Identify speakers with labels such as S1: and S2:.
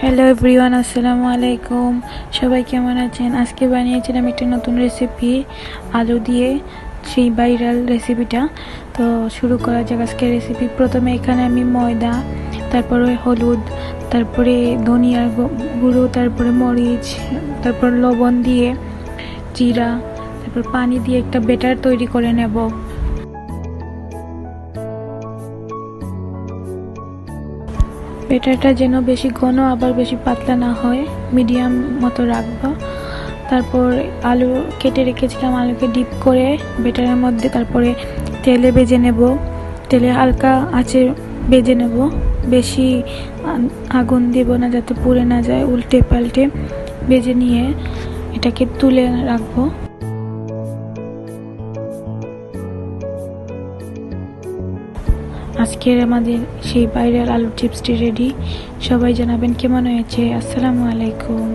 S1: Hello everyone, আসসালামু আলাইকুম। সবাই কেমন আছেন? আজকে বানিয়েছিলাম একটা নতুন রেসিপি আলু দিয়ে, সেই ভাইরাল রেসিপিটা। তো শুরু করা যাক আজকে রেসিপি। প্রথমে এখানে আমি ময়দা, তারপরে হলুদ, তারপরে ধনিয়ার গুঁড়ো, তারপরে মরিচ, তারপর লবণ দিয়ে, জিরা, তারপর পানি দিয়ে একটা ব্যাটার তৈরি করে নেব। ব্যাটারটা যেন বেশি ঘন আবার বেশি পাতলা না হয়, মিডিয়াম মতো রাখবো। তারপর আলু কেটে রেখেছিলাম, আলুকে ডিপ করে ব্যাটারের মধ্যে, তারপরে তেলে ভেজে নেব। তেলে হালকা আঁচে ভেজে নেব, বেশি আগুন দেব না যাতে পুড়ে না যায়। উল্টে পাল্টে ভেজে নিয়ে এটাকে তুলে রাখবো। আজকের আমাদের সেই ভাইরাল আলু চিপসটি রেডি। সবাই জানাবেন কেমন হয়েছে। আসসালামু আলাইকুম।